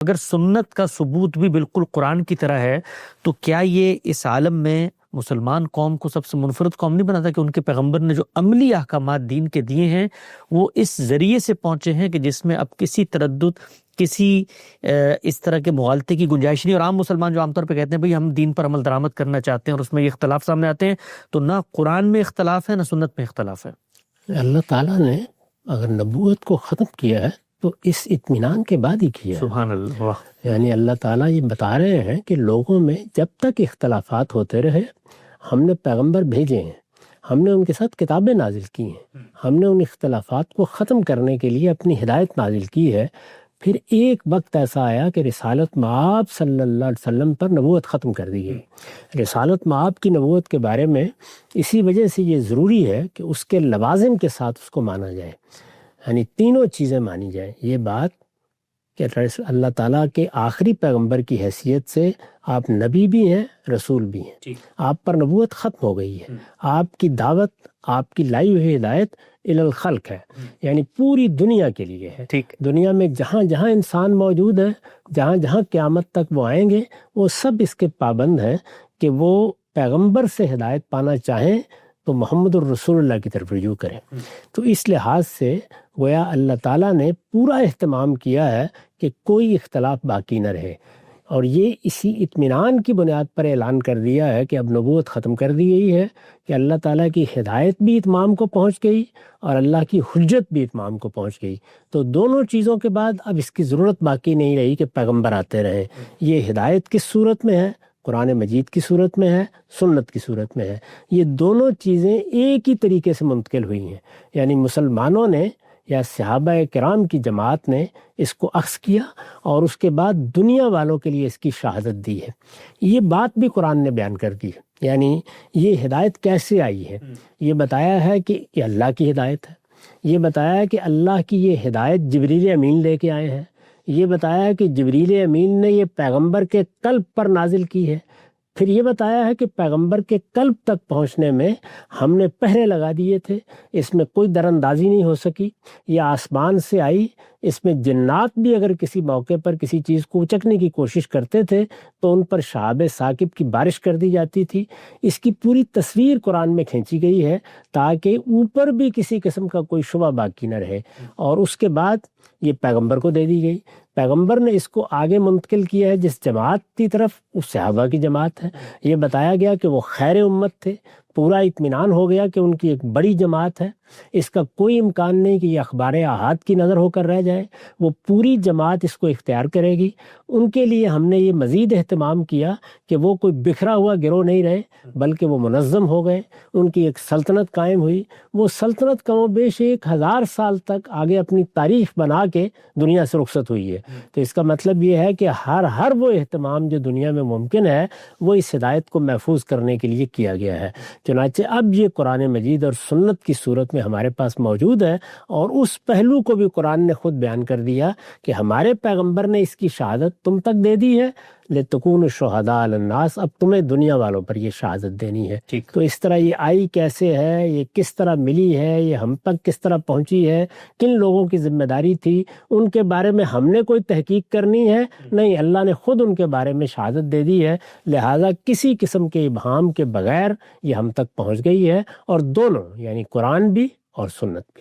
اگر سنت کا ثبوت بھی بالکل قرآن کی طرح ہے تو کیا یہ اس عالم میں مسلمان قوم کو سب سے منفرد قوم نہیں بناتا کہ ان کے پیغمبر نے جو عملی احکامات دین کے دیے ہیں وہ اس ذریعے سے پہنچے ہیں کہ جس میں اب کسی تردد، کسی اس طرح کے مغالطے کی گنجائش نہیں. اور عام مسلمان جو عام طور پہ کہتے ہیں بھئی ہم دین پر عمل درآمد کرنا چاہتے ہیں اور اس میں یہ اختلاف سامنے آتے ہیں، تو نہ قرآن میں اختلاف ہے نہ سنت میں اختلاف ہے. اللہ تعالیٰ نے اگر نبوت کو ختم کیا ہے تو اس اطمینان کے بعد ہی کیا ہے. سبحان اللہ. یعنی اللہ تعالیٰ یہ بتا رہے ہیں کہ لوگوں میں جب تک اختلافات ہوتے رہے، ہم نے پیغمبر بھیجے ہیں، ہم نے ان کے ساتھ کتابیں نازل کی ہیں، ہم نے ان اختلافات کو ختم کرنے کے لیے اپنی ہدایت نازل کی ہے. پھر ایک وقت ایسا آیا کہ رسالت مآب صلی اللہ علیہ وسلم پر نبوت ختم کر دی گئی. رسالت مآب کی نبوت کے بارے میں اسی وجہ سے یہ ضروری ہے کہ اس کے لوازم کے ساتھ اس کو مانا جائے، یعنی تینوں چیزیں مانی جائیں. یہ بات کہ اللہ تعالیٰ کے آخری پیغمبر کی حیثیت سے آپ نبی بھی ہیں، رسول بھی ہیں. آپ پر نبوت ختم ہو گئی ہے. آپ کی دعوت، آپ کی لائی ہوئی ہدایت الی الخلق ہے، یعنی پوری دنیا کے لیے ہے. دنیا میں جہاں جہاں انسان موجود ہے، جہاں جہاں قیامت تک وہ آئیں گے، وہ سب اس کے پابند ہیں کہ وہ پیغمبر سے ہدایت پانا چاہیں تو محمد الرسول اللہ کی طرف رجوع کریں. تو اس لحاظ سے گویا اللہ تعالیٰ نے پورا اہتمام کیا ہے کہ کوئی اختلاف باقی نہ رہے، اور یہ اسی اطمینان کی بنیاد پر اعلان کر دیا ہے کہ اب نبوت ختم کر دی گئی ہے کہ اللہ تعالیٰ کی ہدایت بھی اتمام کو پہنچ گئی اور اللہ کی حجت بھی اتمام کو پہنچ گئی. تو دونوں چیزوں کے بعد اب اس کی ضرورت باقی نہیں رہی کہ پیغمبر آتے رہیں. یہ ہدایت کس صورت میں ہے؟ قرآن مجید کی صورت میں ہے، سنت کی صورت میں ہے. یہ دونوں چیزیں ایک ہی طریقے سے منتقل ہوئی ہیں. یعنی مسلمانوں نے یا صحابہ کرام کی جماعت نے اس کو اخذ کیا اور اس کے بعد دنیا والوں کے لیے اس کی شہادت دی ہے. یہ بات بھی قرآن نے بیان کر دی ہے. یعنی یہ ہدایت کیسے آئی ہے، یہ بتایا ہے کہ یہ اللہ کی ہدایت ہے. یہ بتایا ہے کہ اللہ کی یہ ہدایت جبریل امین لے کے آئے ہیں. یہ بتایا ہے کہ جبریل امین نے یہ پیغمبر کے قلب پر نازل کی ہے. پھر یہ بتایا ہے کہ پیغمبر کے قلب تک پہنچنے میں ہم نے پہرے لگا دیے تھے، اس میں کوئی دراندازی نہیں ہو سکی. یہ آسمان سے آئی، اس میں جنات بھی اگر کسی موقع پر کسی چیز کو اچکنے کی کوشش کرتے تھے تو ان پر شہاب ثاقب کی بارش کر دی جاتی تھی. اس کی پوری تصویر قرآن میں کھینچی گئی ہے تاکہ اوپر بھی کسی قسم کا کوئی شبہ باقی نہ رہے. اور اس کے بعد یہ پیغمبر کو دے دی گئی. پیغمبر نے اس کو آگے منتقل کیا ہے جس جماعت کی طرف، اس صحابہ کی جماعت ہے. یہ بتایا گیا کہ وہ خیر امت تھے، پورا اطمینان ہو گیا کہ ان کی ایک بڑی جماعت ہے. اس کا کوئی امکان نہیں کہ یہ اخبار احاد کی نظر ہو کر رہ جائے، وہ پوری جماعت اس کو اختیار کرے گی. ان کے لیے ہم نے یہ مزید اہتمام کیا کہ وہ کوئی بکھرا ہوا گروہ نہیں رہے بلکہ وہ منظم ہو گئے. ان کی ایک سلطنت قائم ہوئی. وہ سلطنت کم و بیش 1000 سال تک آگے اپنی تاریخ بنا کے دنیا سے رخصت ہوئی ہے. تو اس کا مطلب یہ ہے کہ ہر وہ اہتمام جو دنیا میں ممکن ہے وہ اس ہدایت کو محفوظ کرنے کے لیے کیا گیا ہے. چنانچہ اب یہ قرآن مجید اور سنت کی صورت میں ہمارے پاس موجود ہے، اور اس پہلو کو بھی قرآن نے خود بیان کر دیا کہ ہمارے پیغمبر نے اس کی شہادت تم تک دے دی ہے، لِتَكُونُوا شُهَدَاءَ عَلَى النَّاسِ. اب تمہیں دنیا والوں پر یہ شہادت دینی ہے. تو اس طرح یہ آئی کیسے ہے، یہ کس طرح ملی ہے، یہ ہم تک کس طرح پہنچی ہے، کن لوگوں کی ذمہ داری تھی، ان کے بارے میں ہم نے کوئی تحقیق کرنی ہے؟ نہیں، اللہ نے خود ان کے بارے میں شہادت دے دی ہے. لہٰذا کسی قسم کے ابہام کے بغیر یہ ہم تک پہنچ گئی ہے، اور دونوں یعنی قرآن بھی اور سنت بھی.